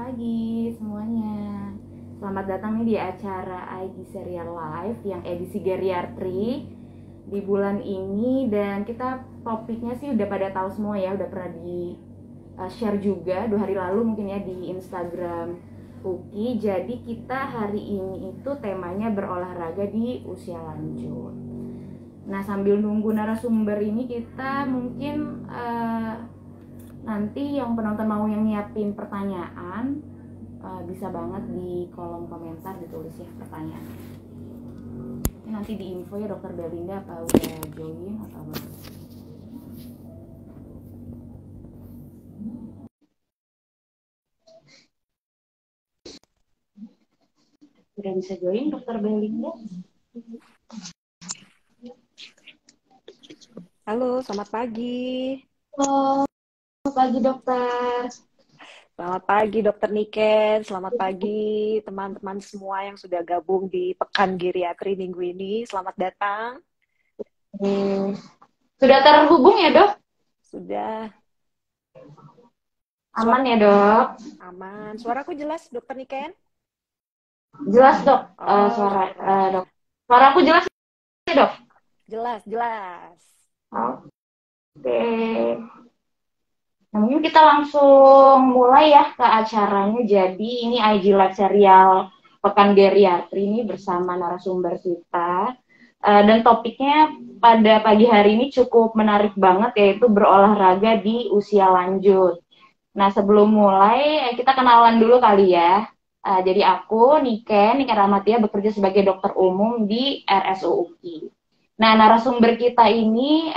pagi semuanya. Selamat datang nih di acara IG Serial Live yang edisi geriatri di bulan ini, dan kita topiknya sih udah pada tahu semua ya, udah pernah di share juga 2 hari lalu mungkin ya di Instagram Uki. Jadi kita hari ini itu temanya berolahraga di usia lanjut. Nah, sambil nunggu narasumber ini kita mungkin nanti yang penonton mau yang nyiapin pertanyaan, bisa banget di kolom komentar ditulis ya pertanyaan. Ini nanti di info ya Dokter Belinda apa udah join atau belum. Udah bisa join Dokter Belinda? Halo, selamat pagi. Halo, pagi dokter. Selamat pagi, Dokter Niken. Selamat pagi, teman-teman semua yang sudah gabung di Pekan Geriatri minggu ini. Selamat datang. Sudah terhubung ya dok? Sudah. Aman ya dok? Aman. Suaraku jelas, Dokter Niken? Jelas dok. Oh, Suara syukur. dok. Suaraku jelas ya dok? Jelas, jelas. Oke. Nah, mungkin kita langsung mulai ya ke acaranya. Jadi ini IG Live Serial Pekan Geriatri ini bersama narasumber kita. Dan topiknya pada pagi hari ini cukup menarik banget, yaitu berolahraga di usia lanjut. Nah, sebelum mulai kita kenalan dulu kali ya. Jadi aku Niken Ramatia, bekerja sebagai dokter umum di RSU UKI. Nah, narasumber kita ini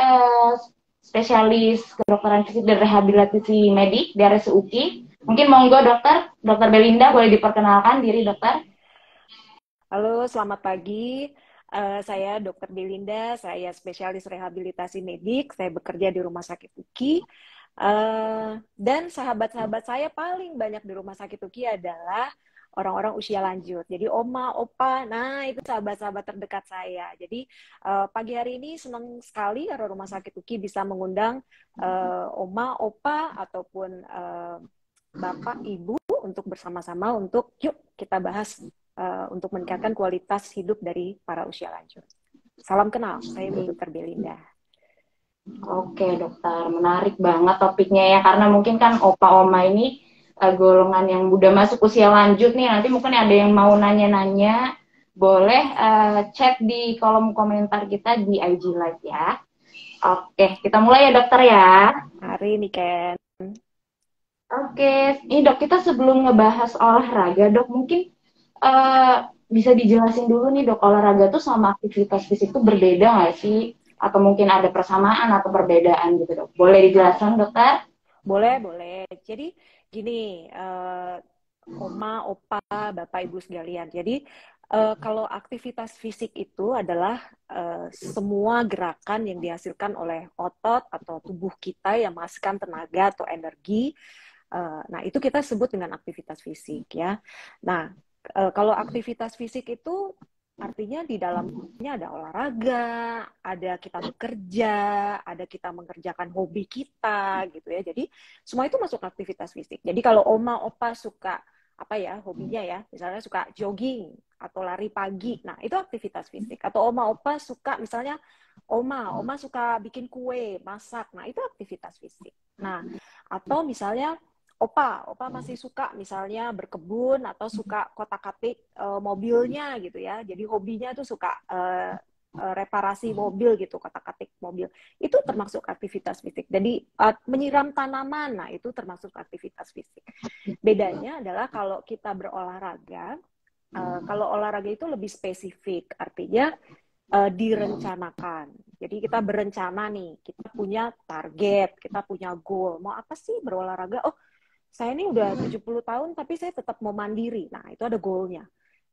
spesialis kedokteran fisik dan rehabilitasi medik di RSU UKI. Mungkin monggo dokter Belinda boleh diperkenalkan diri dokter. Halo, selamat pagi. Saya Dokter Belinda, saya spesialis rehabilitasi medik. Saya bekerja di Rumah Sakit UKI. Dan sahabat-sahabat saya paling banyak di Rumah Sakit UKI adalah orang-orang usia lanjut. Jadi oma, opa, nah itu sahabat-sahabat terdekat saya. Jadi pagi hari ini senang sekali karena Rumah Sakit UKI bisa mengundang oma, opa, ataupun bapak, ibu untuk bersama-sama untuk yuk kita bahas untuk meningkatkan kualitas hidup dari para usia lanjut. Salam kenal, saya Dokter Belinda. Oke dokter, menarik banget topiknya ya, karena mungkin kan opa oma ini golongan yang udah masuk usia lanjut nih. Nanti mungkin ada yang mau nanya-nanya, boleh chat di kolom komentar kita di IG Live ya. Oke, kita mulai ya dokter ya. Hari ini Ken. Oke, ini dok, kita sebelum ngebahas olahraga dok, mungkin bisa dijelasin dulu nih dok, olahraga tuh sama aktivitas fisik tuh berbeda nggak sih? Atau mungkin ada persamaan atau perbedaan gitu dok? Boleh dijelaskan dokter? Boleh, boleh. Jadi gini, oma, opa, bapak, ibu sekalian. Jadi kalau aktivitas fisik itu adalah semua gerakan yang dihasilkan oleh otot atau tubuh kita yang menghasilkan tenaga atau energi. Nah, itu kita sebut dengan aktivitas fisik ya. Nah, kalau aktivitas fisik itu artinya di dalamnya ada olahraga, ada kita bekerja, ada kita mengerjakan hobi kita gitu ya. Jadi semua itu masuk aktivitas fisik. Jadi kalau oma opa suka apa ya hobinya ya, misalnya suka jogging atau lari pagi, nah itu aktivitas fisik. Atau oma opa suka misalnya oma suka bikin kue, masak, nah itu aktivitas fisik. Nah atau misalnya opa masih suka misalnya berkebun atau suka kotak-katik mobilnya gitu ya. Jadi hobinya tuh suka reparasi mobil gitu, kotak-katik mobil. Itu termasuk aktivitas fisik. Jadi menyiram tanaman, nah itu termasuk aktivitas fisik. Bedanya adalah kalau kita berolahraga, kalau olahraga itu lebih spesifik, artinya direncanakan. Jadi kita berencana nih, kita punya target, kita punya goal. Mau apa sih berolahraga? Oh, saya ini udah 70 tahun tapi saya tetap mau mandiri. Nah, itu ada goalnya.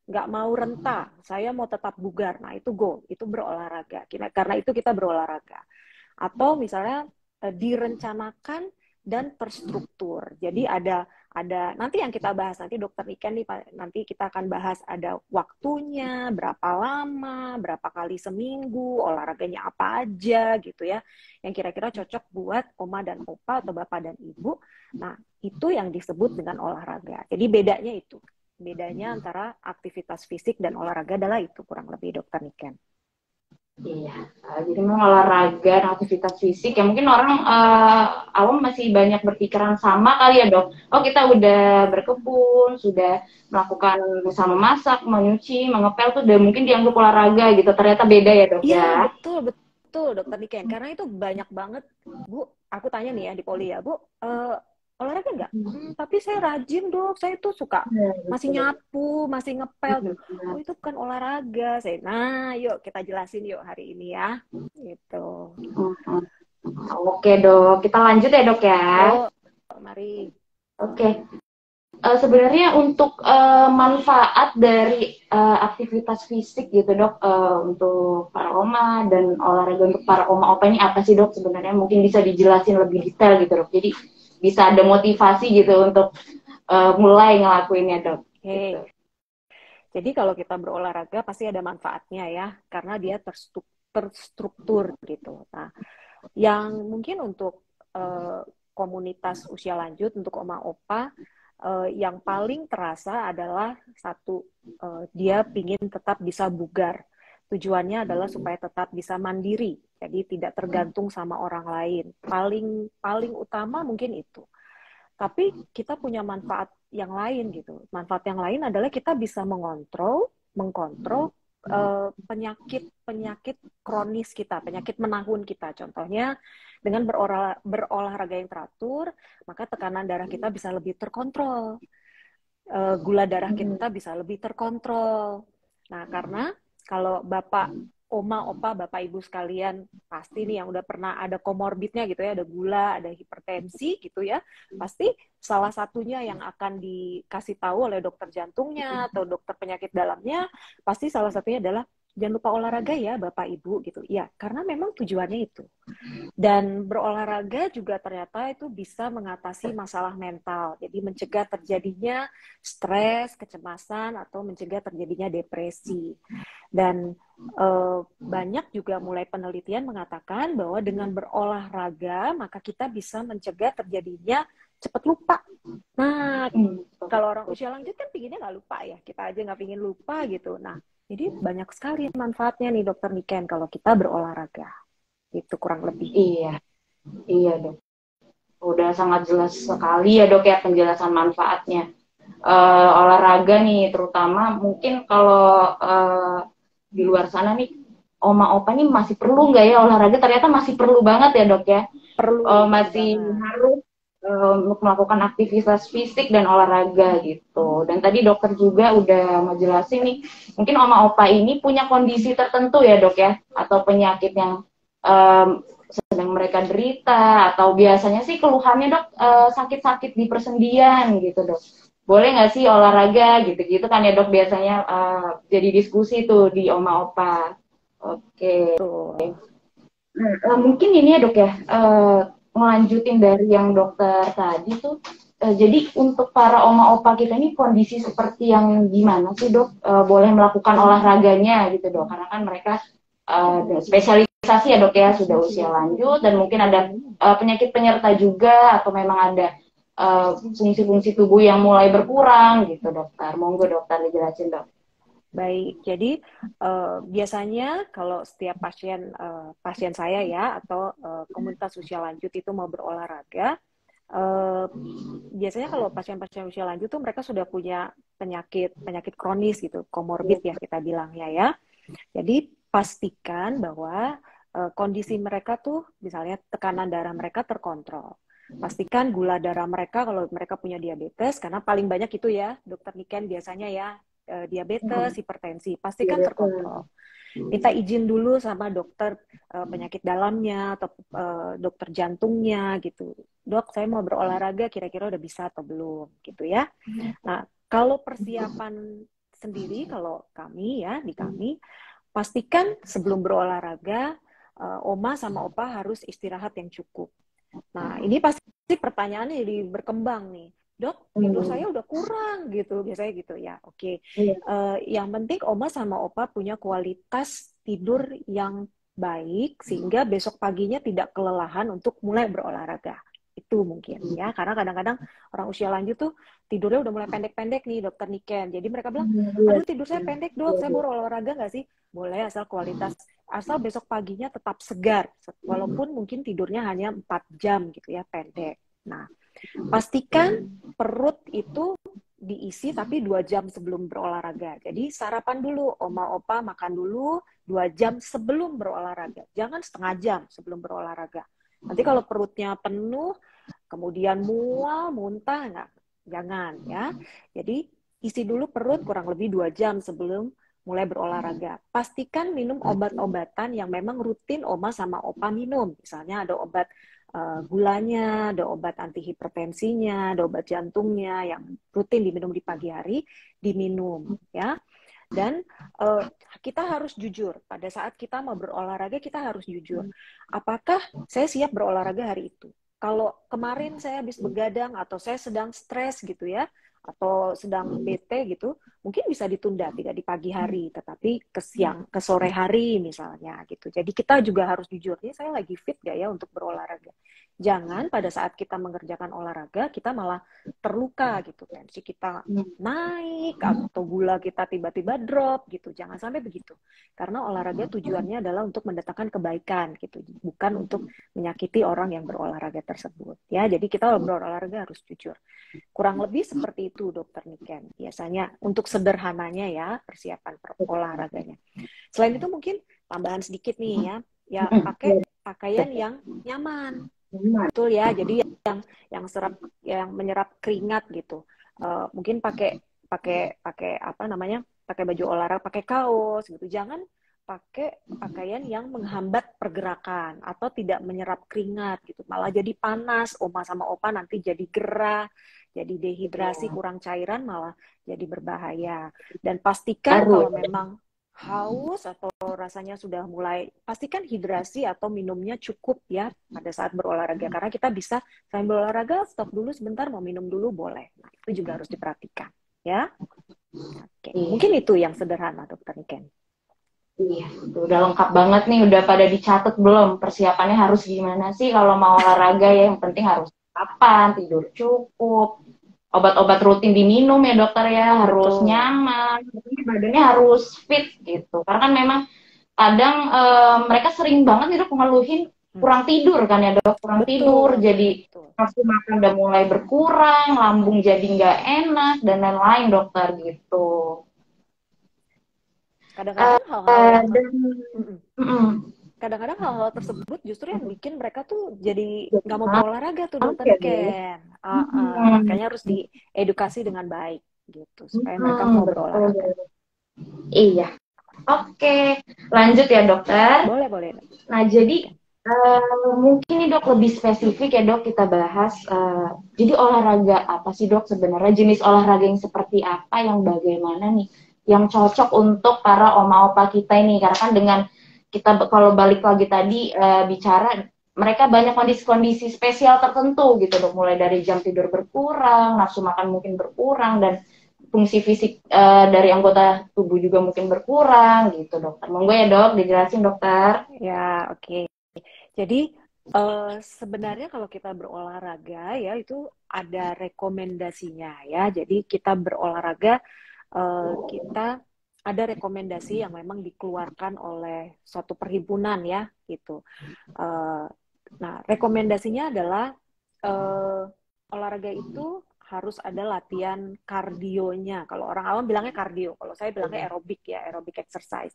Nggak mau renta, saya mau tetap bugar. Nah, itu goal, itu berolahraga. Karena itu kita berolahraga. Atau misalnya direncanakan dan terstruktur. Jadi ada nanti yang kita bahas nanti Dokter Niken nih, nanti kita akan bahas ada waktunya, berapa lama, berapa kali seminggu, olahraganya apa aja gitu ya, yang kira-kira cocok buat oma dan opa atau bapak dan ibu. Nah, itu yang disebut dengan olahraga. Jadi bedanya itu. Bedanya antara aktivitas fisik dan olahraga adalah itu kurang lebih Dokter Niken. Iya, jadi memang olahraga dan aktivitas fisik ya mungkin orang awam masih banyak berpikiran sama kali ya dok. Oh kita udah berkebun, sudah melakukan bersama masak, menyuci, mengepel tuh udah mungkin dianggap olahraga gitu. Ternyata beda ya dok Iya ya. betul betul Dokter Niken. Karena itu banyak banget Bu. Aku tanya nih ya di Poli ya Bu. Olahraga nggak? Tapi saya rajin dok. Saya tuh suka Ya, masih betul. nyapu, masih ngepel gitu. Oh itu bukan olahraga. Nah yuk kita jelasin yuk hari ini ya. Gitu. Oke dok, kita lanjut ya dok ya. Yuk, mari. Oke. Sebenarnya untuk manfaat dari aktivitas fisik gitu dok untuk para oma dan olahraga untuk para oma opa ini apa sih dok sebenarnya mungkin bisa dijelasin lebih detail gitu dok jadi bisa ada motivasi gitu untuk mulai ngelakuinnya dok. Gitu. Jadi kalau kita berolahraga pasti ada manfaatnya ya, karena dia terstruktur gitu. Nah, yang mungkin untuk komunitas usia lanjut, untuk oma opa, yang paling terasa adalah satu, dia ingin tetap bisa bugar. Tujuannya adalah supaya tetap bisa mandiri, jadi tidak tergantung sama orang lain. Paling utama mungkin itu. Tapi kita punya manfaat yang lain gitu. Manfaat yang lain adalah kita bisa mengkontrol penyakit kronis kita, penyakit menahun kita. Contohnya dengan berolahraga yang teratur, maka tekanan darah kita bisa lebih terkontrol, gula darah kita bisa lebih terkontrol. Nah, karena kalau Bapak, Oma, Opa, Bapak Ibu sekalian pasti nih yang udah pernah ada komorbidnya gitu ya, ada gula, ada hipertensi gitu ya, pasti salah satunya yang akan dikasih tahu oleh dokter jantungnya atau dokter penyakit dalamnya, pasti salah satunya adalah jangan lupa olahraga ya Bapak Ibu gitu. Ya, karena memang tujuannya itu. Dan berolahraga juga ternyata itu bisa mengatasi masalah mental. Jadi mencegah terjadinya stres, kecemasan, atau mencegah terjadinya depresi. Dan banyak juga mulai penelitian mengatakan bahwa dengan berolahraga maka kita bisa mencegah terjadinya cepat lupa. Nah, kalau orang usia lanjut kan pinginnya nggak lupa ya. Kita aja nggak pingin lupa gitu. Nah, jadi banyak sekali manfaatnya nih Dokter Niken kalau kita berolahraga. Itu kurang lebih. Iya, iya dok. Udah sangat jelas sekali ya dok ya penjelasan manfaatnya. Olahraga nih terutama mungkin kalau di luar sana nih oma opa nih masih perlu nggak ya olahraga ternyata masih perlu banget ya dok ya masih Banget. harus untuk melakukan aktivitas fisik dan olahraga gitu dan tadi dokter juga udah ngejelasin nih mungkin oma opa ini punya kondisi tertentu ya dok ya atau penyakit yang sedang mereka derita atau biasanya sih keluhannya dok sakit-sakit di persendian gitu dok boleh nggak sih olahraga gitu-gitu kan ya dok biasanya jadi diskusi tuh di oma opa. Oke. Tuh. Mungkin ini ya dok ya ngelanjutin dari yang dokter tadi tuh jadi untuk para oma opa kita ini kondisi seperti yang gimana sih dok boleh melakukan olahraganya gitu dok karena kan mereka spesialisasi ya dok ya sudah usia lanjut dan mungkin ada penyakit penyerta juga atau memang ada fungsi-fungsi tubuh yang mulai berkurang gitu dokter. Monggo dokter dijelasin dok. Baik, jadi biasanya kalau setiap pasien saya ya atau komunitas usia lanjut itu mau berolahraga, biasanya kalau pasien-pasien usia lanjut tuh mereka sudah punya penyakit kronis gitu, komorbid ya kita bilangnya ya. Jadi pastikan bahwa kondisi mereka tuh misalnya tekanan darah mereka terkontrol. Pastikan gula darah mereka kalau mereka punya diabetes, karena paling banyak itu ya, Dokter Niken biasanya ya, diabetes, hipertensi, pastikan terkontrol. Minta izin dulu sama dokter penyakit dalamnya atau dokter jantungnya gitu. Dok, saya mau berolahraga, kira-kira udah bisa atau belum gitu ya. Nah, kalau persiapan sendiri, kalau kami ya, di kami, pastikan sebelum berolahraga, oma sama opa harus istirahat yang cukup. Nah, ini pasti pertanyaannya jadi berkembang nih. Dok, tidur saya udah kurang gitu, biasanya gitu ya. Oke. Iya. Yang penting Oma sama Opa punya kualitas tidur yang baik sehingga besok paginya tidak kelelahan untuk mulai berolahraga. Itu mungkin ya, karena kadang-kadang orang usia lanjut tuh tidurnya udah mulai pendek-pendek nih, Dokter Niken. Jadi mereka bilang, Iya. aduh tidur saya pendek dok, saya baru olahraga nggak sih? Boleh asal besok paginya tetap segar, walaupun mungkin tidurnya hanya 4 jam gitu ya, pendek. Nah, pastikan perut itu diisi tapi 2 jam sebelum berolahraga. Jadi sarapan dulu, oma opa makan dulu 2 jam sebelum berolahraga. Jangan setengah jam sebelum berolahraga. Nanti kalau perutnya penuh, kemudian mual, muntah, enggak, jangan ya. Jadi isi dulu perut kurang lebih 2 jam sebelum mulai berolahraga. Pastikan minum obat-obatan yang memang rutin oma sama opa minum. Misalnya ada obat gulanya, ada obat anti hipertensinya, ada obat jantungnya yang rutin diminum di pagi hari, diminum ya. Dan kita harus jujur, pada saat kita mau berolahraga kita harus jujur. Apakah saya siap berolahraga hari itu? Kalau kemarin saya habis begadang atau saya sedang stres gitu ya, atau sedang bete gitu, mungkin bisa ditunda, tidak di pagi hari, tetapi ke siang, ke sore hari misalnya gitu. Jadi kita juga harus jujur, ini saya lagi fit gak ya untuk berolahraga? Jangan pada saat kita mengerjakan olahraga, kita malah terluka gitu, tensi kita naik atau gula kita tiba-tiba drop gitu. Jangan sampai begitu. Karena olahraga tujuannya adalah untuk mendatangkan kebaikan gitu, bukan untuk menyakiti orang yang berolahraga tersebut. Ya, jadi kita berolahraga harus jujur. Kurang lebih seperti itu, Dokter Niken. Biasanya untuk sederhananya ya persiapan olahraganya. Selain itu mungkin tambahan sedikit nih ya, ya pakai pakaian yang nyaman. Betul ya. Jadi yang menyerap keringat gitu. Mungkin pakai apa namanya? Pakai baju olahraga, pakai kaos gitu. Jangan pakai pakaian yang menghambat pergerakan atau tidak menyerap keringat gitu. Malah jadi panas, oma sama opa nanti jadi gerah, jadi dehidrasi, kurang cairan, malah jadi berbahaya. Dan pastikan kalau memang haus atau rasanya sudah mulai, pastikan hidrasi atau minumnya cukup ya pada saat berolahraga. Karena kita bisa sambil berolahraga, stop dulu sebentar, mau minum dulu boleh. Nah, itu juga harus diperhatikan ya. Oke. Mungkin itu yang sederhana, Dokter Niken. Iya, udah lengkap banget nih, udah pada dicatat belum persiapannya harus gimana sih kalau mau olahraga ya, yang penting harus kapan, tidur cukup, obat-obat rutin diminum ya dokter ya, harus Betul. nyaman, badannya harus fit gitu. Karena kan memang kadang mereka sering banget nih dok ngeluhin kurang tidur kan ya dok, kurang tidur, jadi nafsu makan udah mulai berkurang, lambung jadi nggak enak dan lain-lain dokter gitu. Kadang-kadang kadang-kadang hal-hal tersebut justru yang bikin mereka tuh jadi nggak mau berolahraga tuh Dokter Niken. Makanya harus diedukasi dengan baik gitu supaya mereka mau berolahraga. Iya. Oke, lanjut ya dokter. Boleh. Nah jadi mungkin nih dok lebih spesifik ya dok kita bahas. Jadi olahraga apa sih dok sebenarnya? Jenis olahraga yang seperti apa, yang bagaimana nih? Yang cocok untuk para oma opa kita ini, karena kan dengan kita kalau balik lagi tadi bicara mereka banyak kondisi-kondisi spesial tertentu gitu dok, mulai dari jam tidur berkurang, nafsu makan mungkin berkurang, dan fungsi fisik dari anggota tubuh juga mungkin berkurang gitu dokter. Monggo ya dok, dijelasin dokter. Ya, oke. Jadi sebenarnya kalau kita berolahraga ya itu ada rekomendasinya ya. Jadi kita berolahraga kita ada rekomendasi yang memang dikeluarkan oleh suatu perhimpunan ya gitu. Nah, rekomendasinya adalah olahraga itu harus ada latihan kardionya. Kalau orang awam bilangnya kardio, kalau saya bilangnya aerobik ya, aerobik exercise.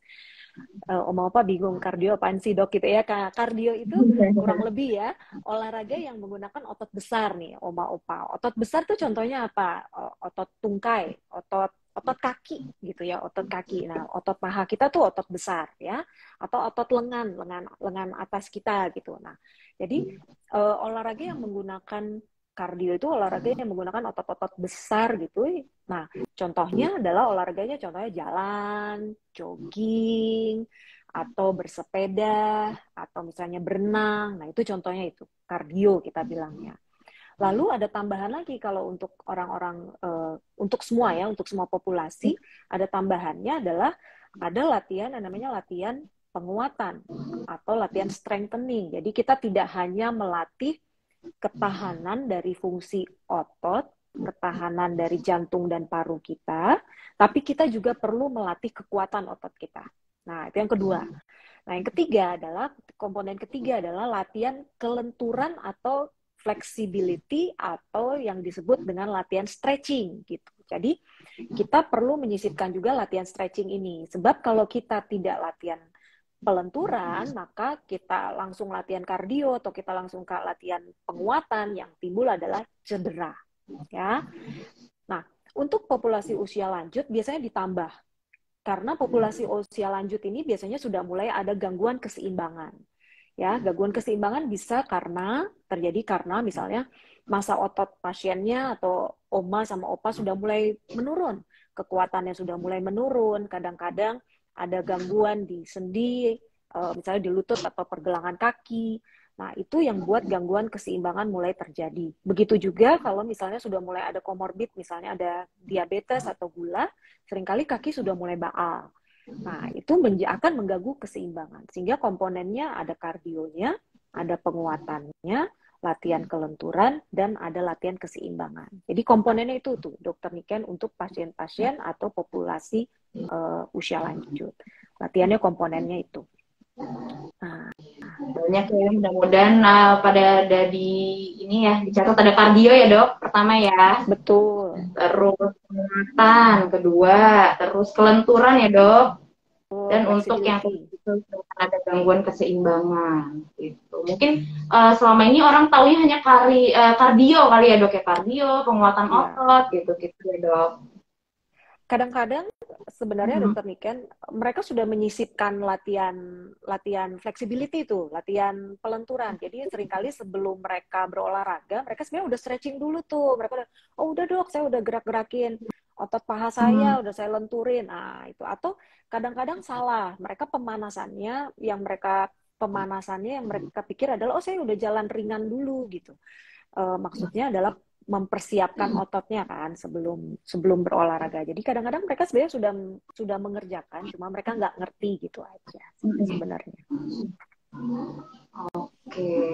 Oma opa bingung kardio apaan sih dok gitu ya. Kardio itu kurang lebih ya olahraga yang menggunakan otot besar nih oma opa. Otot besar tuh contohnya apa? Otot tungkai, otot kaki gitu ya, otot kaki. Nah, otot paha kita tuh otot besar ya, atau otot lengan atas kita gitu. Nah, jadi olahraga yang menggunakan kardio itu olahraga yang menggunakan otot-otot besar gitu. Nah, contohnya adalah olahraganya contohnya jalan, jogging, atau bersepeda, atau misalnya berenang. Nah, itu contohnya itu, kardio kita bilangnya. Lalu ada tambahan lagi kalau untuk orang-orang, untuk semua ya, untuk semua populasi, ada tambahannya adalah ada latihan yang namanya latihan penguatan atau latihan strengthening. Jadi kita tidak hanya melatih ketahanan dari fungsi otot, ketahanan dari jantung dan paru kita, tapi kita juga perlu melatih kekuatan otot kita. Nah, itu yang kedua. Nah, yang ketiga adalah, komponen ketiga adalah latihan kelenturan atau flexibility atau yang disebut dengan latihan stretching gitu. Jadi, kita perlu menyisipkan juga latihan stretching ini. Sebab kalau kita tidak latihan pelenturan, maka kita langsung latihan kardio atau kita langsung ke latihan penguatan, yang timbul adalah cedera. Ya. Nah, untuk populasi usia lanjut biasanya ditambah. Karena populasi usia lanjut ini biasanya sudah mulai ada gangguan keseimbangan. Ya, gangguan keseimbangan bisa terjadi karena misalnya massa otot pasiennya atau oma sama opa sudah mulai menurun, kekuatannya sudah mulai menurun, kadang-kadang ada gangguan di sendi, misalnya di lutut atau pergelangan kaki. Nah, itu yang buat gangguan keseimbangan mulai terjadi. Begitu juga kalau misalnya sudah mulai ada komorbid, misalnya ada diabetes atau gula, seringkali kaki sudah mulai baal. Nah, itu akan mengganggu keseimbangan. Sehingga komponennya ada kardionya, ada penguatannya, latihan kelenturan, dan ada latihan keseimbangan. Jadi komponennya itu tuh, Dokter Niken, untuk pasien-pasien atau populasi usia lanjut. Latihannya komponennya itu. Nah, banyak ya, mudah-mudahan pada ada di ini ya, dicatat ada kardio ya dok, pertama ya. betul. Terus penguatan, kedua, terus kelenturan ya dok. Dan untuk yang itu ada gangguan keseimbangan gitu. Mungkin selama ini orang taunya hanya kardio kali ya dok ya, kardio, penguatan otot gitu ya dok. Kadang-kadang sebenarnya Dokter Niken, mereka sudah menyisipkan latihan flexibility itu, latihan pelenturan. Jadi seringkali sebelum mereka berolahraga, mereka sebenarnya udah stretching dulu tuh. Mereka udah, oh udah dok, saya udah gerak-gerakin otot paha saya, udah saya lenturin. Nah itu. Atau kadang-kadang salah, mereka pemanasannya yang mereka pikir adalah, oh saya udah jalan ringan dulu gitu. Maksudnya adalah mempersiapkan ototnya kan sebelum berolahraga. Jadi kadang-kadang mereka sebenarnya sudah mengerjakan, cuma mereka nggak ngerti gitu aja sebenarnya. Oke.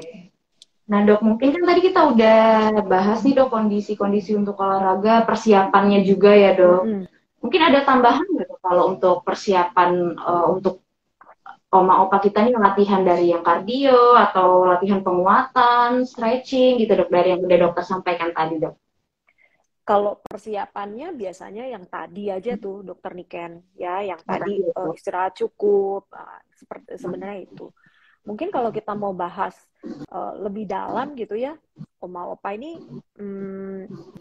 Nah dok, mungkin kan tadi kita udah bahas nih dok kondisi-kondisi untuk olahraga, persiapannya juga ya dok. Mungkin ada tambahan nggak kalau untuk persiapan untuk oma opa kita nih latihan dari yang kardio atau latihan penguatan, stretching gitu dok, dari yang udah dokter sampaikan tadi dok? Kalau persiapannya biasanya yang tadi aja tuh Dokter Niken ya, yang tadi istirahat cukup, seperti sebenarnya itu. Mungkin kalau kita mau bahas lebih dalam gitu ya, oma opa ini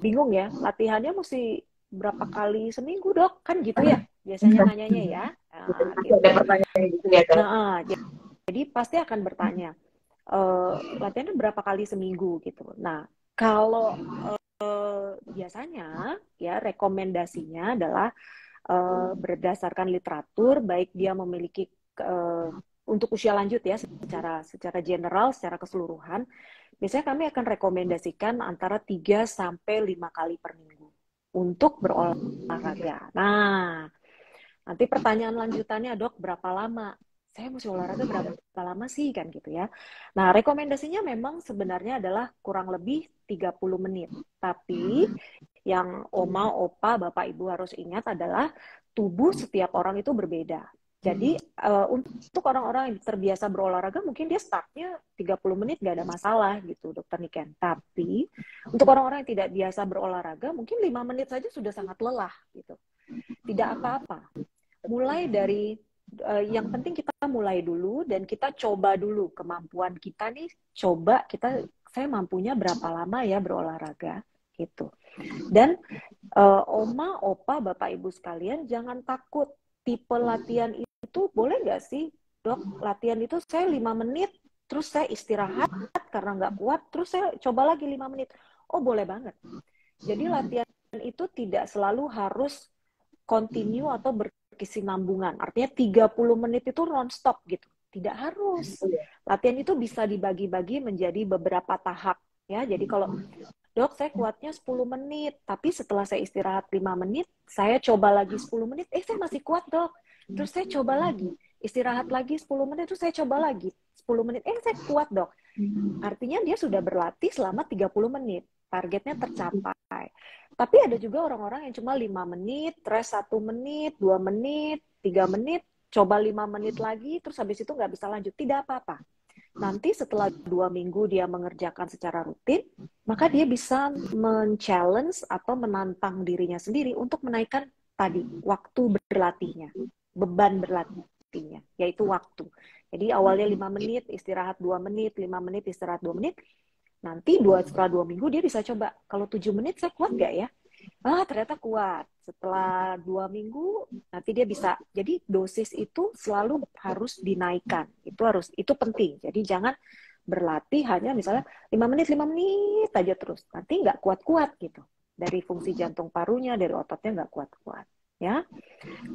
bingung ya, latihannya mesti berapa kali seminggu dok, kan gitu ya biasanya nanyanya ya. Nah, gitu. Ada pertanyaan gitu ya dok. Nah, jadi pasti akan bertanya, latihannya berapa kali seminggu gitu. Nah, kalau biasanya ya rekomendasinya adalah berdasarkan literatur, baik dia memiliki untuk usia lanjut ya, secara general, secara keseluruhan, biasanya kami akan rekomendasikan antara 3 sampai 5 kali per minggu untuk berolahraga. Nah, nanti pertanyaan lanjutannya, dok, berapa lama? Saya mesti olahraga berapa lama sih kan gitu ya. Nah, rekomendasinya memang sebenarnya adalah kurang lebih 30 menit. Tapi yang oma, opa, bapak, ibu harus ingat adalah tubuh setiap orang itu berbeda. Jadi untuk orang-orang yang terbiasa berolahraga mungkin dia startnya 30 menit gak ada masalah gitu Dokter Niken. Tapi untuk orang-orang yang tidak biasa berolahraga mungkin 5 menit saja sudah sangat lelah gitu. Tidak apa-apa. Mulai dari yang penting kita mulai dulu dan kita coba dulu kemampuan kita nih, saya mampunya berapa lama ya berolahraga gitu. Dan oma, opa, bapak, ibu sekalian jangan takut tipe latihan itu boleh nggak sih dok, latihan itu saya 5 menit terus saya istirahat karena nggak kuat terus saya coba lagi 5 menit. Oh boleh banget. Jadi latihan itu tidak selalu harus continue atau berkesinambungan. Artinya 30 menit itu non-stop gitu. Tidak harus. Latihan itu bisa dibagi-bagi menjadi beberapa tahap. Ya, jadi kalau dok saya kuatnya 10 menit, tapi setelah saya istirahat 5 menit, saya coba lagi 10 menit, saya masih kuat dok. Terus saya coba lagi, istirahat lagi 10 menit, terus saya coba lagi 10 menit, saya kuat dok. Artinya dia sudah berlatih selama 30 menit, targetnya tercapai. Tapi ada juga orang-orang yang cuma 5 menit, rest 1 menit, 2 menit, 3 menit, coba 5 menit lagi, terus habis itu nggak bisa lanjut, tidak apa-apa. Nanti setelah 2 minggu dia mengerjakan secara rutin, maka dia bisa men-challenge atau menantang dirinya sendiri untuk menaikkan tadi waktu berlatihnya, beban berlatihnya, yaitu waktu. Jadi awalnya 5 menit, istirahat 2 menit, 5 menit, istirahat 2 menit. Nanti setelah 2 minggu dia bisa coba, kalau 7 menit saya kuat gak ya? Ternyata kuat. Setelah 2 minggu, nanti dia bisa. Jadi dosis itu selalu harus dinaikkan. Itu penting. Jadi jangan berlatih hanya misalnya 5 menit aja terus. Nanti nggak kuat-kuat gitu. Dari fungsi jantung parunya, dari ototnya nggak kuat-kuat. Ya.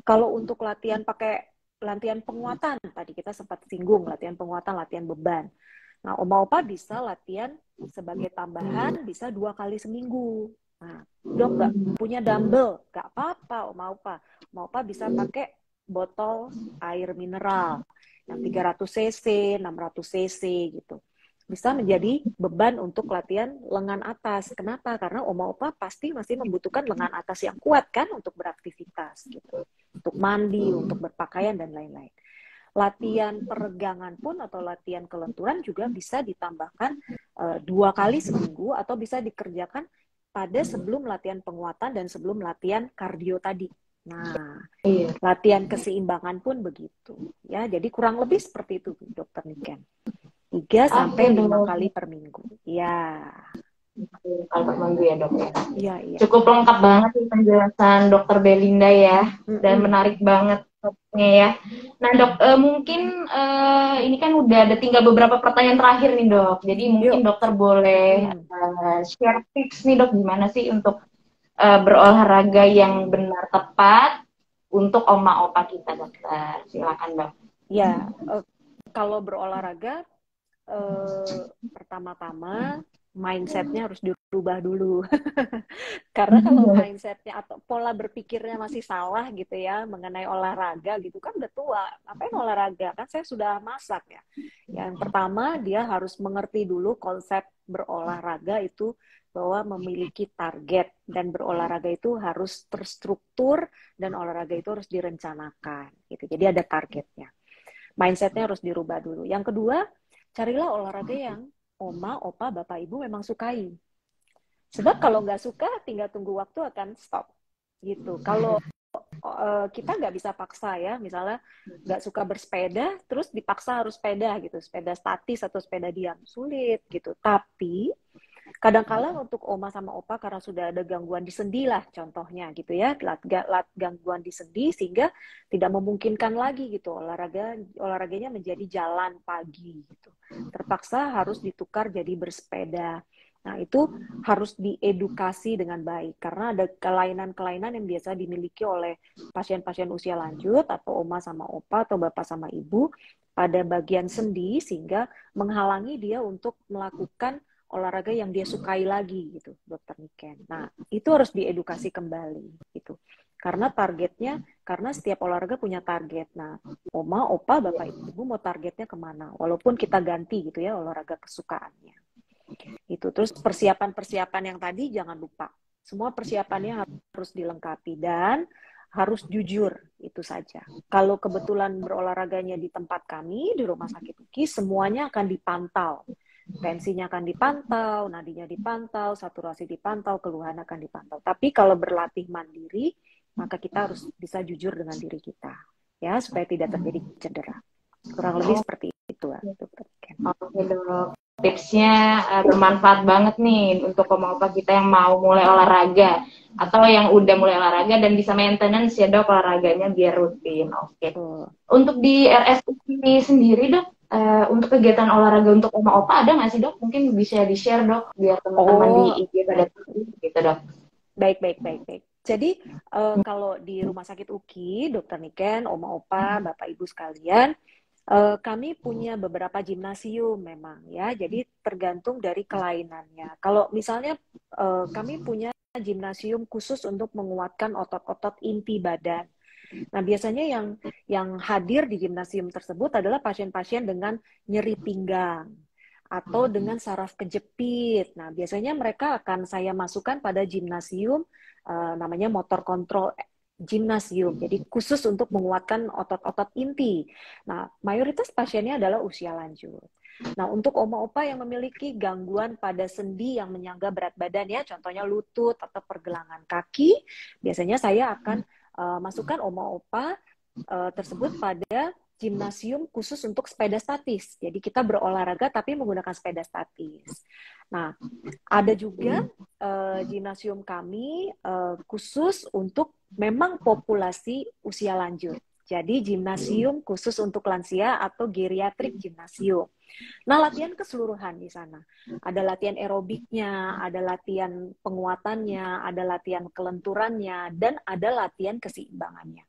Kalau untuk latihan penguatan, tadi kita sempat singgung, latihan penguatan, latihan beban. Nah, Oma-Opa bisa latihan sebagai tambahan, bisa 2 kali seminggu. Nah, dok nggak punya dumbbell, nggak apa-apa Oma-Opa. Oma-Opa bisa pakai botol air mineral yang 300 cc, 600 cc gitu. Bisa menjadi beban untuk latihan lengan atas. Kenapa? Karena Oma-Opa pasti masih membutuhkan lengan atas yang kuat kan untuk beraktivitas gitu. Untuk mandi, untuk berpakaian dan lain-lain. Latihan peregangan pun atau latihan kelenturan juga bisa ditambahkan 2 kali seminggu atau bisa dikerjakan pada sebelum latihan penguatan dan sebelum latihan kardio tadi. Nah, latihan keseimbangan pun begitu. Ya, jadi kurang lebih seperti itu, Dokter Niken. 3 sampai 5 kali per minggu. Ya. Kali per minggu ya dok ya. Iya. Cukup lengkap banget nih penjelasan Dokter Belinda ya, dan menarik banget ya. Nah dok, mungkin ini kan udah ada tinggal beberapa pertanyaan terakhir nih dok. Jadi mungkin dokter boleh share tips nih dok, gimana sih untuk berolahraga yang benar tepat untuk oma-opa kita dokter. Silakan dok. Ya, kalau berolahraga pertama-tama mindsetnya harus dirubah dulu. Karena kalau mindsetnya atau pola berpikirnya masih salah gitu ya mengenai olahraga gitu kan udah tua. Ngapain olahraga? Kan saya sudah masak ya. Yang pertama dia harus mengerti dulu konsep berolahraga itu bahwa memiliki target dan berolahraga itu harus terstruktur dan olahraga itu harus direncanakan gitu. Jadi ada targetnya. Mindsetnya harus dirubah dulu. Yang kedua, carilah olahraga yang oma, opa, bapak, ibu memang sukai. Sebab kalau nggak suka, tinggal tunggu waktu akan stop. Gitu. Kalau kita nggak bisa paksa ya, misalnya nggak suka bersepeda, terus dipaksa harus sepeda gitu, sepeda statis atau sepeda diam, sulit gitu. Tapi kadang-kala untuk oma sama opa karena sudah ada gangguan di sendi lah contohnya gitu ya, gangguan di sendi sehingga tidak memungkinkan lagi gitu olahraganya menjadi jalan pagi gitu. Terpaksa harus ditukar jadi bersepeda. Nah, itu harus diedukasi dengan baik karena ada kelainan-kelainan yang biasa dimiliki oleh pasien-pasien usia lanjut atau oma sama opa atau bapak sama ibu pada bagian sendi sehingga menghalangi dia untuk melakukan olahraga yang dia sukai lagi gitu, Dokter Niken. Nah, itu harus diedukasi kembali gitu. Karena targetnya, karena setiap olahraga punya target. Nah, oma, opa, bapak, ibu mau targetnya kemana? Walaupun kita ganti gitu ya olahraga kesukaannya. Itu terus persiapan-persiapan yang tadi jangan lupa. Semua persiapannya harus dilengkapi dan harus jujur, itu saja. Kalau kebetulan berolahraganya di tempat kami, di Rumah Sakit UKI, semuanya akan dipantau. Tensinya akan dipantau, nadinya dipantau, saturasi dipantau, keluhan akan dipantau. Tapi kalau berlatih mandiri, maka kita harus bisa jujur dengan diri kita, ya, supaya tidak terjadi cedera. Kurang lebih seperti itu, Dokter Ken. Oke dok, tipsnya bermanfaat banget nih untuk oma-opa kita yang mau mulai olahraga atau yang udah mulai olahraga dan bisa maintenance ya dok olahraganya biar rutin. Oke. Untuk di RSUI sendiri dok, untuk kegiatan olahraga untuk oma-opa ada nggak sih dok? Mungkin bisa di-share dok biar teman-teman di IG pada tahu gitu dok. Baik. Jadi kalau di Rumah Sakit UKI, Dokter Niken, Oma Opa, Bapak Ibu sekalian, kami punya beberapa gimnasium memang ya. Jadi tergantung dari kelainannya. Kalau misalnya kami punya gimnasium khusus untuk menguatkan otot-otot inti badan. Nah, biasanya yang hadir di gimnasium tersebut adalah pasien-pasien dengan nyeri pinggang atau dengan saraf kejepit. Nah, biasanya mereka akan saya masukkan pada gimnasium namanya motor kontrol gimnasium. Jadi khusus untuk menguatkan otot-otot inti. Nah, mayoritas pasiennya adalah usia lanjut. Nah, untuk oma opa yang memiliki gangguan pada sendi yang menyangga berat badan ya, contohnya lutut atau pergelangan kaki, biasanya saya akan masukkan oma opa tersebut pada gimnasium khusus untuk sepeda statis. Jadi kita berolahraga tapi menggunakan sepeda statis. Nah, ada juga gimnasium kami khusus untuk memang populasi usia lanjut. Jadi gimnasium khusus untuk lansia atau geriatrik gimnasium. Nah, latihan keseluruhan di sana. Ada latihan aerobiknya, ada latihan penguatannya, ada latihan kelenturannya, dan ada latihan keseimbangannya.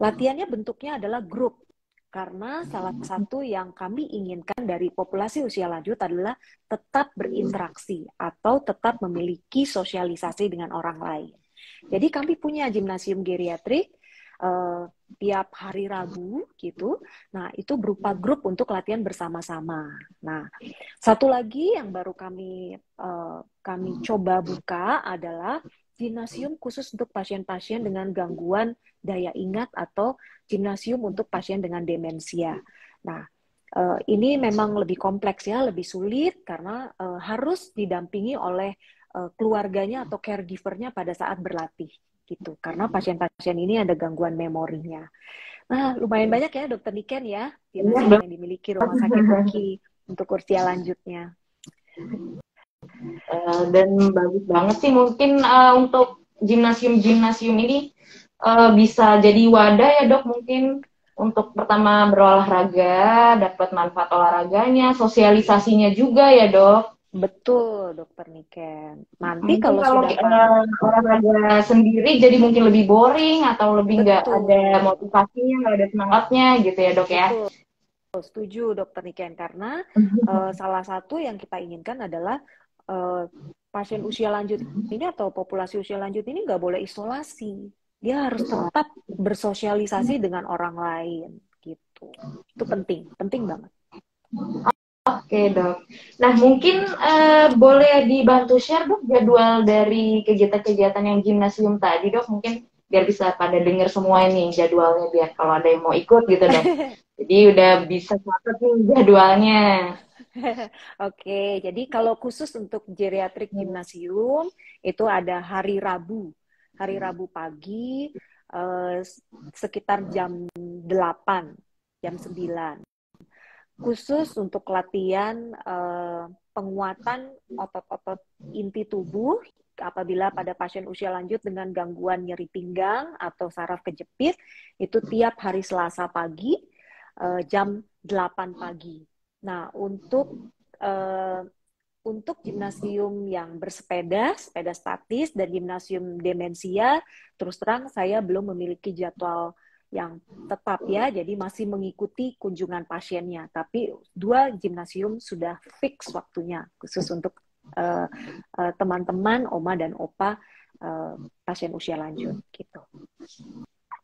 Latihannya bentuknya adalah grup, karena salah satu yang kami inginkan dari populasi usia lanjut adalah tetap berinteraksi atau tetap memiliki sosialisasi dengan orang lain. Jadi kami punya gimnasium geriatrik tiap hari Rabu gitu. Nah, itu berupa grup untuk latihan bersama-sama. Nah, satu lagi yang baru kami coba buka adalah gimnasium khusus untuk pasien-pasien dengan gangguan daya ingat atau gimnasium untuk pasien dengan demensia. Nah, ini memang lebih kompleks ya, lebih sulit karena harus didampingi oleh keluarganya atau caregivernya pada saat berlatih gitu. Karena pasien-pasien ini ada gangguan memorinya. Nah, lumayan banyak ya Dokter Niken ya, gimnasium yang dimiliki Rumah Sakit UKI untuk usia lanjutnya. Dan bagus banget sih, mungkin untuk gimnasium-gimnasium ini bisa jadi wadah ya dok, mungkin untuk pertama berolahraga, dapat manfaat olahraganya, sosialisasinya juga ya dok. Betul, Dokter Niken. Nanti Mungkin kalau sudah olahraga sendiri jadi mungkin lebih boring atau lebih nggak ada betul, motivasinya, nggak ada semangatnya gitu ya dok ya. betul. Setuju, Dokter Niken, karena salah satu yang kita inginkan adalah pasien usia lanjut ini atau populasi usia lanjut ini nggak boleh isolasi. Dia harus tetap bersosialisasi dengan orang lain, gitu. Itu penting, penting banget. Oke dok. Nah mungkin boleh dibantu share dok jadwal dari kegiatan-kegiatan yang gimnasium tadi dok, mungkin biar bisa pada denger semua ini jadwalnya, biar kalau ada yang mau ikut gitu dok. Jadi udah bisa catat nih jadwalnya. Oke, jadi kalau khusus untuk geriatrik gimnasium itu ada hari Rabu. Hari Rabu pagi sekitar jam 8, jam 9. Khusus untuk latihan penguatan otot-otot inti tubuh apabila pada pasien usia lanjut dengan gangguan nyeri pinggang atau saraf kejepit, itu tiap hari Selasa pagi jam 8 pagi. Nah, untuk gimnasium yang bersepeda, sepeda statis, dan gimnasium demensia, terus terang saya belum memiliki jadwal yang tetap ya, jadi masih mengikuti kunjungan pasiennya. Tapi 2 gimnasium sudah fix waktunya, khusus untuk teman-teman, oma dan opa pasien usia lanjut gitu.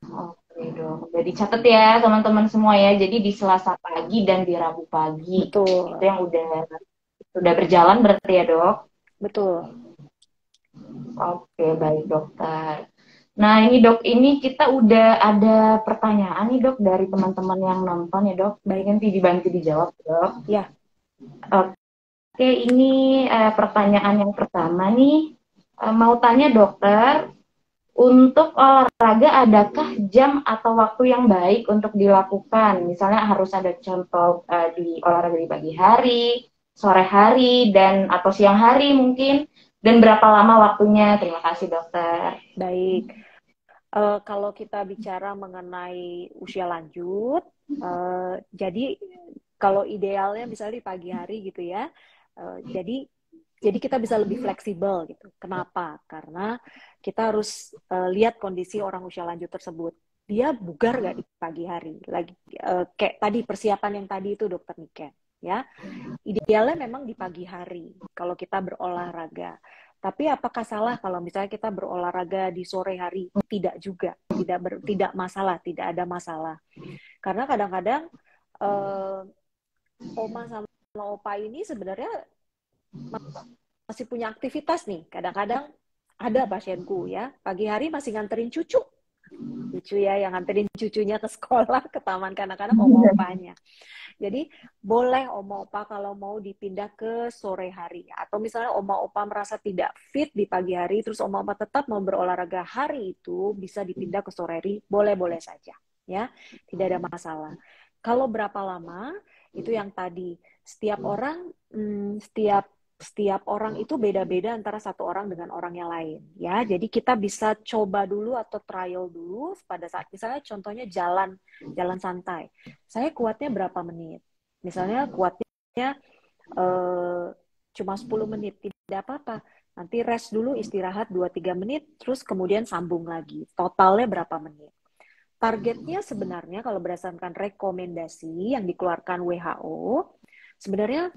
Oke dok. Jadi catat ya teman-teman semua ya. Jadi di Selasa pagi dan di Rabu pagi. Betul. Itu yang udah berjalan berarti ya dok. Betul. Oke baik dokter. Nah ini dok, ini kita udah ada pertanyaan nih dok dari teman-teman yang nonton ya dok. Baik, nanti dibantu dijawab dok. Ya. Oke, ini pertanyaan yang pertama nih. Mau tanya dokter, untuk olahraga adakah jam atau waktu yang baik untuk dilakukan? Misalnya harus ada contoh di olahraga di pagi hari, sore hari, dan atau siang hari mungkin. Dan berapa lama waktunya? Terima kasih dokter. Baik. Kalau kita bicara mengenai usia lanjut, jadi kalau idealnya misalnya di pagi hari gitu ya, jadi Jadi kita bisa lebih fleksibel gitu. Kenapa? Karena kita harus lihat kondisi orang usia lanjut tersebut. Dia bugar nggak di pagi hari? Lagi kayak tadi persiapan yang tadi itu Dokter Niken, ya. Idealnya memang di pagi hari kalau kita berolahraga. Tapi apakah salah kalau misalnya kita berolahraga di sore hari? Tidak juga, tidak masalah, tidak ada masalah. Karena kadang-kadang oma sama opa ini sebenarnya masih punya aktivitas nih. Kadang-kadang ada pasienku ya, pagi hari masih nganterin cucu. Lucu ya, yang nganterin cucunya ke sekolah, ke taman kanak-kanak, oma opanya. Jadi boleh oma opa kalau mau dipindah ke sore hari. Atau misalnya oma opa merasa tidak fit di pagi hari, terus oma opa tetap mau berolahraga hari itu, bisa dipindah ke sore hari, boleh-boleh saja. Ya, tidak ada masalah. Kalau berapa lama, itu yang tadi. Setiap orang, setiap orang itu beda-beda antara satu orang dengan orang yang lain, ya. Jadi kita bisa coba dulu atau trial dulu pada saat misalnya contohnya jalan santai. Saya kuatnya berapa menit? Misalnya kuatnya cuma 10 menit, tidak apa-apa. Nanti rest dulu, istirahat 2-3 menit, terus kemudian sambung lagi. Totalnya berapa menit? Targetnya sebenarnya kalau berdasarkan rekomendasi yang dikeluarkan WHO, sebenarnya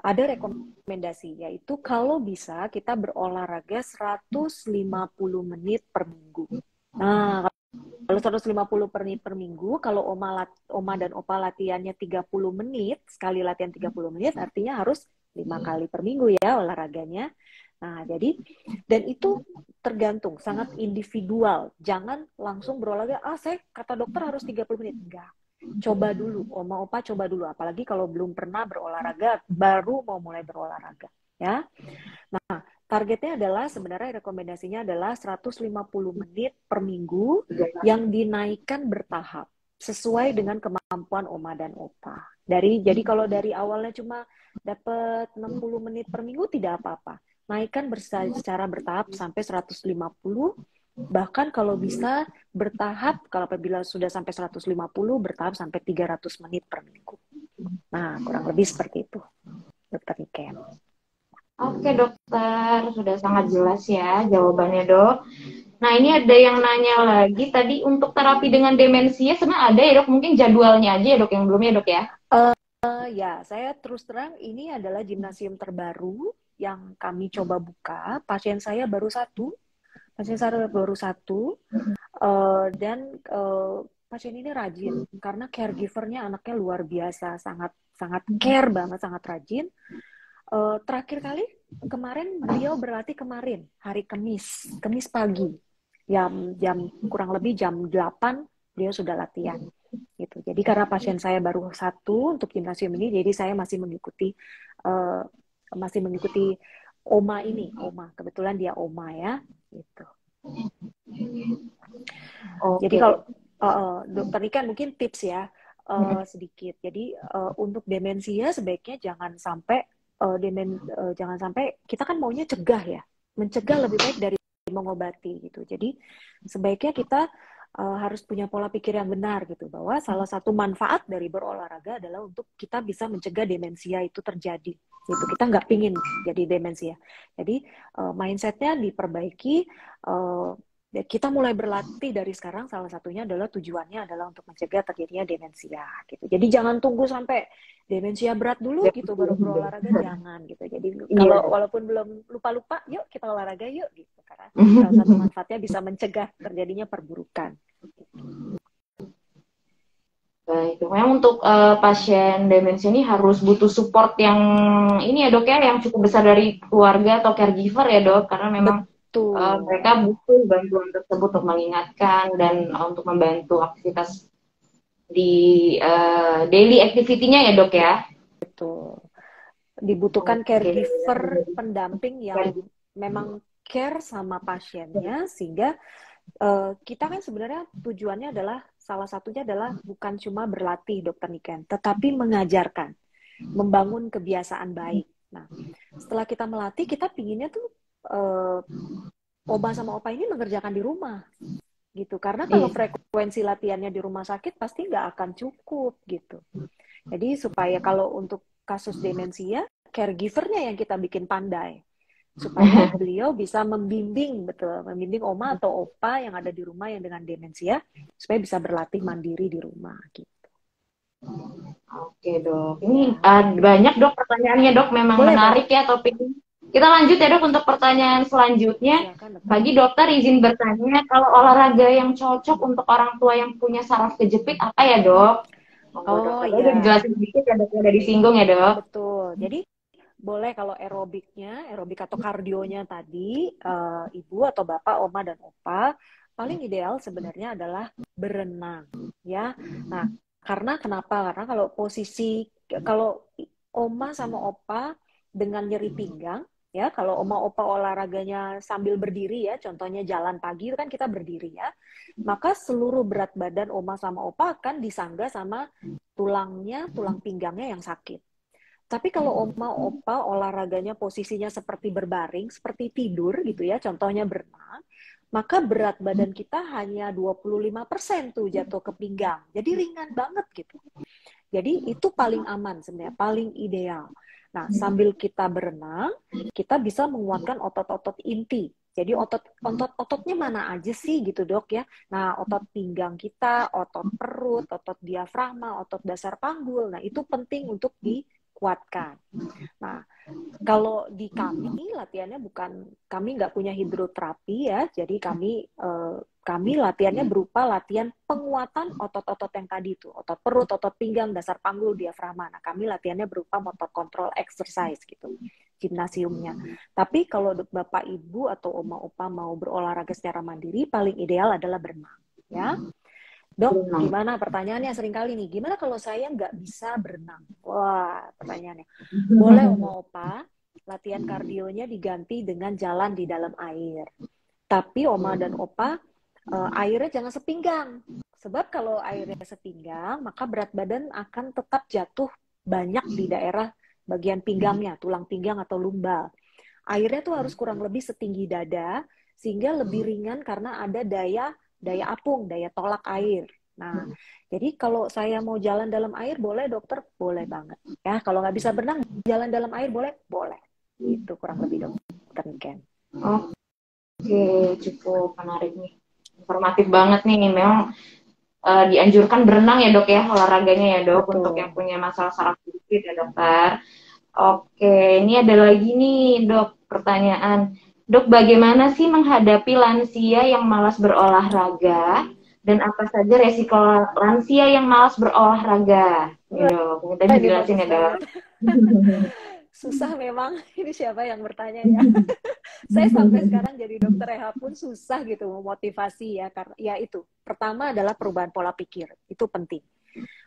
ada rekomendasi, yaitu kalau bisa kita berolahraga 150 menit per minggu. Nah, kalau 150 menit per minggu, kalau oma dan opa latihannya 30 menit, sekali latihan 30 menit, artinya harus 5 kali per minggu ya olahraganya. Nah, jadi, dan itu tergantung, sangat individual. Jangan langsung berolahraga, saya kata dokter harus 30 menit. Enggak. Coba dulu, oma opa coba dulu. Apalagi kalau belum pernah berolahraga, baru mau mulai berolahraga. Ya. Nah, targetnya adalah sebenarnya rekomendasinya adalah 150 menit per minggu yang dinaikkan bertahap sesuai dengan kemampuan oma dan opa. Jadi kalau dari awalnya cuma dapat 60 menit per minggu tidak apa-apa. Naikkan secara bertahap sampai 150, bahkan kalau bisa bertahap, kalau apabila sudah sampai 150, bertahap sampai 300 menit per minggu. Nah, kurang lebih seperti itu, Dokter Niken. Oke dokter, sudah sangat jelas ya jawabannya dok. Nah ini ada yang nanya lagi tadi untuk terapi dengan demensia sebenarnya ada ya dok, mungkin jadwalnya aja ya dok yang belum ya dok ya? Ya, saya terus terang ini adalah gimnasium terbaru yang kami coba buka. Pasien saya baru satu, dan pasien ini rajin karena caregivernya anaknya luar biasa, sangat sangat care banget, sangat rajin. Terakhir kali kemarin beliau berlatih hari Kamis pagi, jam kurang lebih jam 8 beliau sudah latihan gitu. Jadi karena pasien saya baru satu untuk gimnasium ini, jadi saya masih mengikuti oma kebetulan dia oma ya gitu. Jadi kalau dokter Niken mungkin tips ya sedikit. Jadi untuk demensia sebaiknya jangan sampai kita kan maunya cegah ya, mencegah lebih baik dari mengobati gitu. Jadi sebaiknya kita harus punya pola pikir yang benar gitu, bahwa salah satu manfaat dari berolahraga adalah untuk kita bisa mencegah demensia itu terjadi gitu. Kita nggak pingin jadi demensia. Jadi mindsetnya diperbaiki. Kita mulai berlatih dari sekarang, salah satunya adalah tujuannya adalah untuk mencegah terjadinya demensia gitu. Jadi jangan tunggu sampai demensia berat dulu gitu baru berolahraga, jangan gitu. Jadi kalau walaupun belum lupa-lupa, yuk kita olahraga yuk gitu, karena salah satu manfaatnya bisa mencegah terjadinya perburukan. Baik, memang untuk pasien demensia ini harus butuh support yang ini ya dok ya, yang cukup besar dari keluarga atau caregiver ya dok, karena memang mereka butuh bantuan tersebut untuk mengingatkan dan untuk membantu aktivitas di daily activity-nya ya dok ya. Betul. Dibutuhkan caregiver pendamping yang memang care sama pasiennya, sehingga kita kan sebenarnya tujuannya adalah, salah satunya adalah bukan cuma berlatih dokter Niken, tetapi mengajarkan, membangun kebiasaan baik. Nah, setelah kita melatih, kita pinginnya tuh oma sama opa ini mengerjakan di rumah gitu, karena kalau frekuensi latihannya di rumah sakit pasti nggak akan cukup gitu. Jadi supaya kalau untuk kasus demensia, caregivernya yang kita bikin pandai supaya beliau bisa membimbing oma atau opa yang ada di rumah yang dengan demensia supaya bisa berlatih mandiri di rumah gitu. Oke dok, ini banyak dok pertanyaannya dok, memang Boleh, menarik ya topiknya. Kita lanjut ya dok untuk pertanyaan selanjutnya. Silakan, Bagi dokter izin bertanya, kalau olahraga yang cocok untuk orang tua yang punya saraf kejepit apa ya dok? Monggo Oh dokter, udah iya, dijelasin sedikit ya dok, udah disinggung ya dok. betul. Jadi boleh kalau aerobik atau kardionya tadi, ibu atau bapak, oma dan opa, paling ideal sebenarnya adalah berenang, ya. Nah, karena kenapa? Karena kalau oma sama opa dengan nyeri pinggang, ya, kalau oma opa olahraganya sambil berdiri ya, contohnya jalan pagi itu kan kita berdiri ya, maka seluruh berat badan oma sama opa akan disangga sama tulang pinggangnya yang sakit. Tapi kalau oma opa olahraganya posisinya seperti berbaring, seperti tidur gitu ya, contohnya berenang, maka berat badan kita hanya 25% tuh jatuh ke pinggang. Jadi ringan banget gitu. Jadi itu paling aman sebenarnya, paling ideal. Nah, sambil kita berenang, kita bisa menguatkan otot-otot inti. Jadi ototnya mana aja sih gitu dok ya. Nah, otot pinggang kita, otot perut, otot diafragma, otot dasar panggul. Nah, itu penting untuk dikuatkan. Nah, kalau di kami latihannya kami nggak punya hidroterapi ya, jadi kami latihannya berupa latihan penguatan otot-otot yang tadi itu, otot perut, otot pinggang, dasar panggul, diafragma. Nah, kami latihannya berupa motor control exercise gitu, gimnasiumnya. Tapi kalau bapak ibu atau oma opa mau berolahraga secara mandiri, paling ideal adalah berenang, ya. Dok, gimana pertanyaannya seringkali nih, gimana kalau saya nggak bisa berenang? Wah, pertanyaannya. Boleh oma opa, latihan kardionya diganti dengan jalan di dalam air. Tapi oma dan opa, airnya jangan sepinggang. Sebab kalau airnya sepinggang, maka berat badan akan tetap jatuh banyak di daerah bagian pinggangnya, tulang pinggang atau lumbal. Airnya tuh harus kurang lebih setinggi dada, sehingga lebih ringan karena ada daya apung, daya tolak air. Nah, jadi kalau saya mau jalan dalam air, boleh dokter? Boleh banget. Ya, kalau nggak bisa berenang, jalan dalam air boleh? Boleh. Itu kurang lebih dokter Niken. Oke, cukup menarik nih. Informatif banget nih. Memang dianjurkan berenang ya dok ya, olahraganya ya dok. Betul. Untuk yang punya masalah saraf kejepit ya dokter. Oke, ini ada lagi nih dok pertanyaan. Dok, bagaimana sih menghadapi lansia yang malas berolahraga? Dan apa saja resiko lansia yang malas berolahraga? Nih dok, minta dijelasin ya dok. Susah memang, ini siapa yang bertanya ya? Saya sampai sekarang jadi dokter rehab pun susah gitu memotivasi ya, karena ya itu. Pertama adalah perubahan pola pikir, itu penting.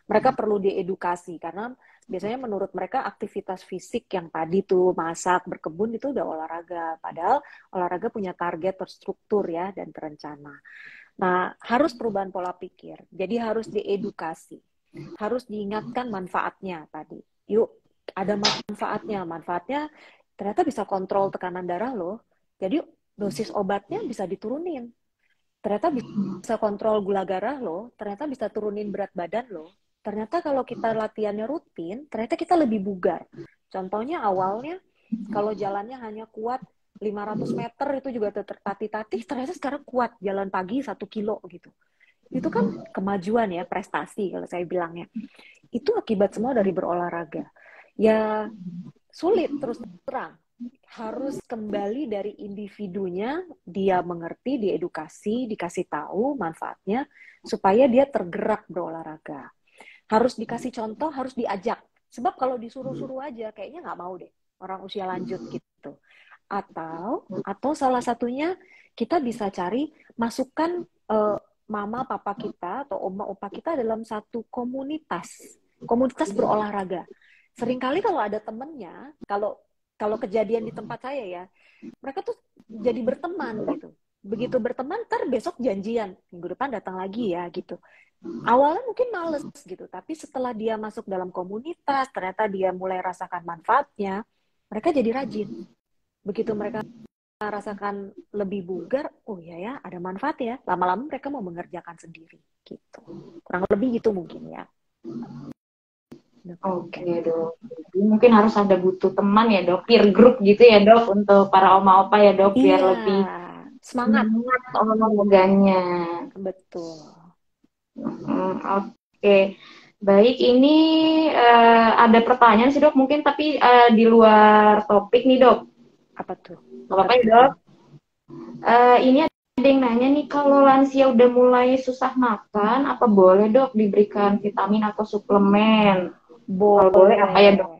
Mereka perlu diedukasi karena biasanya menurut mereka aktivitas fisik yang tadi tuh masak, berkebun itu udah olahraga. Padahal olahraga punya target terstruktur ya dan terencana. Nah, harus perubahan pola pikir. Jadi harus diedukasi. Harus diingatkan manfaatnya tadi. Yuk, ada manfaatnya. Manfaatnya ternyata bisa kontrol tekanan darah loh. Jadi dosis obatnya bisa diturunin. Ternyata bisa kontrol gula darah loh. Ternyata bisa turunin berat badan loh. Ternyata kalau kita latihannya rutin, ternyata kita lebih bugar. Contohnya awalnya, kalau jalannya hanya kuat 500 meter itu juga tertatih-tatih, ternyata sekarang kuat jalan pagi 1 kilo gitu. Itu kan kemajuan ya, prestasi kalau saya bilangnya. Itu akibat semua dari berolahraga. Ya sulit terus terang. Harus kembali dari individunya, dia mengerti, diedukasi, dikasih tahu manfaatnya, supaya dia tergerak berolahraga. Harus dikasih contoh, harus diajak. Sebab kalau disuruh-suruh aja, kayaknya nggak mau deh orang usia lanjut gitu. Atau salah satunya kita bisa cari masukan mama papa kita atau oma opa kita dalam satu komunitas berolahraga. Seringkali kalau ada temennya, kalau kejadian di tempat saya ya, mereka tuh jadi berteman gitu. Begitu berteman, ntar besok janjian, minggu depan datang lagi ya gitu. Awalnya mungkin males gitu, tapi setelah dia masuk dalam komunitas, ternyata dia mulai rasakan manfaatnya, mereka jadi rajin. Begitu mereka rasakan lebih bugar, oh iya ya, ada manfaat ya. Lama-lama mereka mau mengerjakan sendiri gitu. Kurang lebih gitu mungkin ya. Dokter Oke Niken. dok. Jadi mungkin harus ada butuh teman ya dok, peer group gitu ya dok untuk para oma opa ya dok biar Iya, lebih semangat, semangat olahraganya. betul. Oke, baik ini ada pertanyaan sih dok mungkin tapi di luar topik nih dok. Apa tuh, Gak Dokter apa-apa ya Niken? dok. Ini ada yang nanya nih kalau lansia udah mulai susah makan, apa boleh dok diberikan vitamin atau suplemen? Kalau boleh apa ya dok?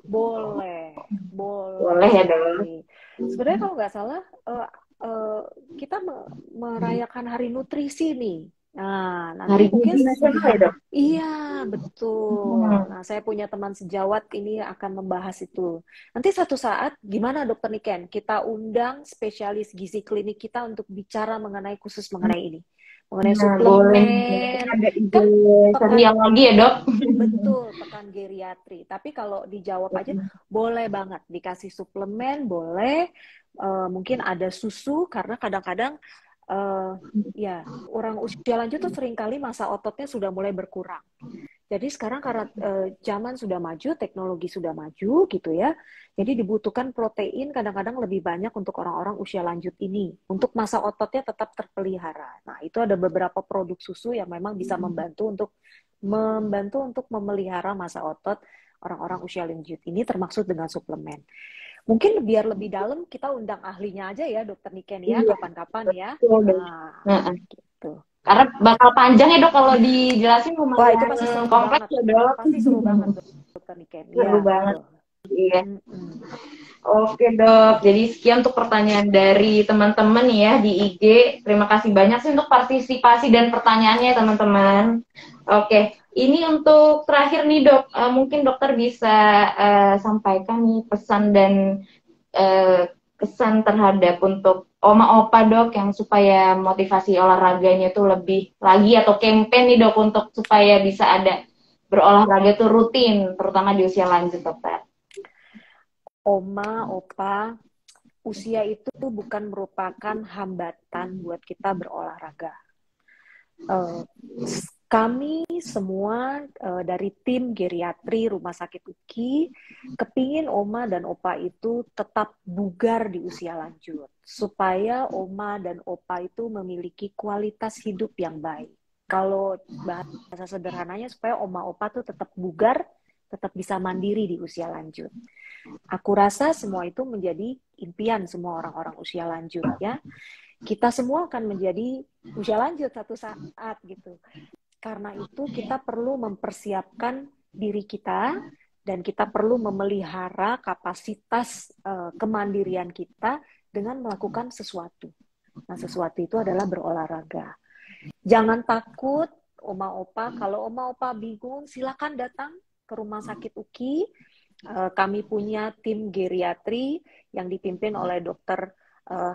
Boleh, boleh, boleh Boleh ya dok. sekali. Sebenarnya kalau nggak salah, eh, kita merayakan Hari Nutrisi nih. Nah, nanti Hari mungkin Gizi Nasional ya dok. iya, betul. Hmm. Nah, saya punya teman sejawat ini akan membahas itu. Nanti satu saat, gimana Dokter Niken? Kita undang spesialis gizi klinik kita untuk bicara mengenai khusus mengenai ini. Mengenai Nah, boleh. Mungkin suplemen. ada ide Kan pekan serial lagi ya dok. betul pekan geriatri. Tapi kalau dijawab aja, boleh banget dikasih suplemen, boleh. Mungkin ada susu karena kadang-kadang ya orang usia lanjut tuh seringkali masa ototnya sudah mulai berkurang. Jadi sekarang karena zaman sudah maju, teknologi sudah maju gitu ya. Jadi dibutuhkan protein kadang-kadang lebih banyak untuk orang-orang usia lanjut ini untuk masa ototnya tetap terpelihara. Nah, itu ada beberapa produk susu yang memang bisa membantu untuk memelihara masa otot orang-orang usia lanjut ini termasuk dengan suplemen. Mungkin biar lebih dalam kita undang ahlinya aja ya Dokter Niken ya Iya, kapan-kapan ya. betul dok. Nah, Nah, gitu. karena bakal panjang ya dok kalau dijelasin Wah, itu lumayan pasti seru kompleks banget. ya dok. Pasti seru banget Dokter Niken. Seru Iya, banget. betul. Iya. Mm-mm. Oke dok, jadi sekian untuk pertanyaan dari teman-teman ya di IG. Terima kasih banyak sih untuk partisipasi dan pertanyaannya teman-teman. Oke, ini untuk terakhir nih dok, mungkin dokter bisa sampaikan nih pesan dan kesan terhadap untuk oma opa dok yang supaya motivasi olahraganya tuh lebih lagi atau campaign nih dok untuk supaya bisa ada berolahraga tuh rutin, terutama di usia lanjut dokter. Oma, opa, usia itu bukan merupakan hambatan buat kita berolahraga. Uh, kami semua dari tim geriatri Rumah Sakit UKI kepingin oma dan opa itu tetap bugar di usia lanjut supaya oma dan opa itu memiliki kualitas hidup yang baik. Kalau bahasa sederhananya supaya oma opa tuh tetap bugar, tetap bisa mandiri di usia lanjut. Aku rasa semua itu menjadi impian semua orang-orang usia lanjut ya. Kita semua akan menjadi usia lanjut satu saat gitu. Karena itu kita perlu mempersiapkan diri kita dan kita perlu memelihara kapasitas kemandirian kita dengan melakukan sesuatu. Nah, sesuatu itu adalah berolahraga. Jangan takut, Oma Opa. Kalau Oma Opa bingung, silakan datang ke Rumah Sakit UKI. Kami punya tim geriatri yang dipimpin oleh Dokter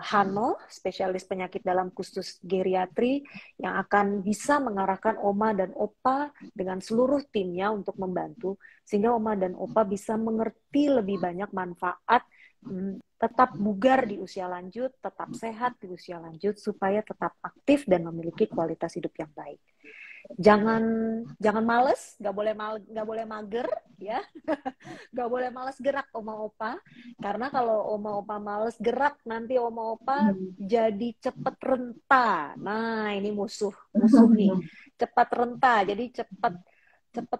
Hano, spesialis penyakit dalam khusus geriatri, yang akan bisa mengarahkan Oma dan Opa dengan seluruh timnya untuk membantu, sehingga Oma dan Opa bisa mengerti lebih banyak manfaat tetap bugar di usia lanjut, tetap sehat di usia lanjut, supaya tetap aktif dan memiliki kualitas hidup yang baik. Jangan males, nggak boleh mager ya, nggak boleh males gerak oma opa, karena kalau oma opa males gerak nanti oma opa jadi cepet renta. Nah ini musuh nih, cepat renta, jadi cepet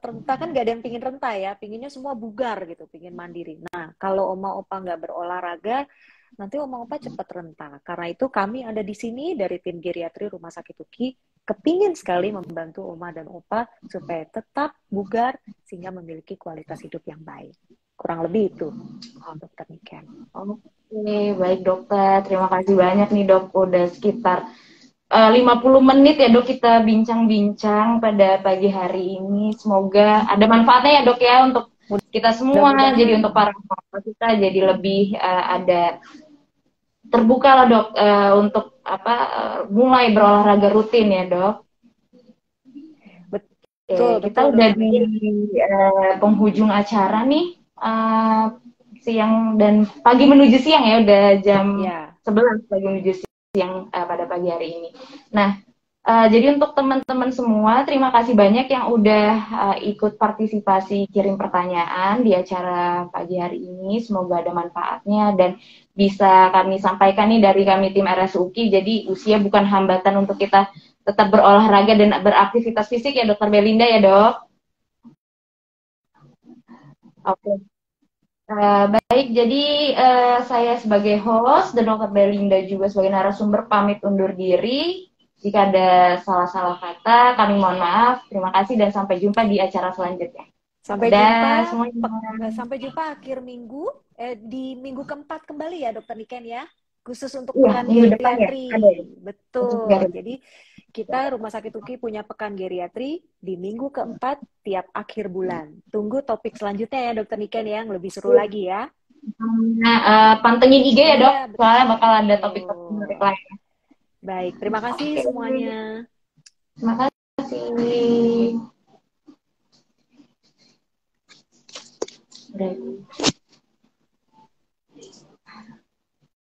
renta kan gak ada yang pingin renta ya, pinginnya semua bugar gitu, pingin mandiri. Nah kalau oma opa nggak berolahraga nanti oma opa cepat renta. Karena itu kami ada di sini dari tim geriatri Rumah Sakit UKI kepingin sekali membantu oma dan opa supaya tetap bugar sehingga memiliki kualitas hidup yang baik. Kurang lebih itu, Dokter Niken. Oke, baik dokter. Terima kasih banyak nih dok. Udah sekitar 50 menit ya dok kita bincang-bincang pada pagi hari ini. Semoga ada manfaatnya ya dok ya untuk kita semua. Jadi untuk para pemirsa kita jadi lebih ada terbuka lah dok untuk mulai berolahraga rutin ya dok. Betul, Oke, kita betul, udah Dokter di Niken. penghujung acara nih. Siang dan pagi menuju siang ya udah jam Ya. 11 pagi menuju siang pada pagi hari ini. Nah, Jadi untuk teman-teman semua, terima kasih banyak yang udah ikut partisipasi kirim pertanyaan di acara pagi hari ini. Semoga ada manfaatnya dan bisa kami sampaikan nih dari kami tim RSUKI. Jadi usia bukan hambatan untuk kita tetap berolahraga dan beraktivitas fisik ya Dokter Belinda ya dok. Oke. Baik, jadi saya sebagai host dan Dokter Belinda juga sebagai narasumber pamit undur diri. Jika ada salah-salah kata, kami mohon maaf. Terima kasih dan sampai jumpa di acara selanjutnya. Sampai Dadah jumpa, semuanya. sampai jumpa akhir minggu, di minggu keempat kembali ya Dokter Niken ya, khusus untuk Iya, pekan minggu depan ya ada ya. geriatri. Khusus Betul. garis. Jadi kita Rumah Sakit UKI punya pekan geriatri di minggu keempat tiap akhir bulan. Tunggu topik selanjutnya ya Dokter Niken yang lebih seru lagi ya. Nah, pantengin IG ya dok, Iya, soalnya bakal ada topik-topik betul. menarik lain. Baik, terima kasih Oke, semuanya. terima kasih.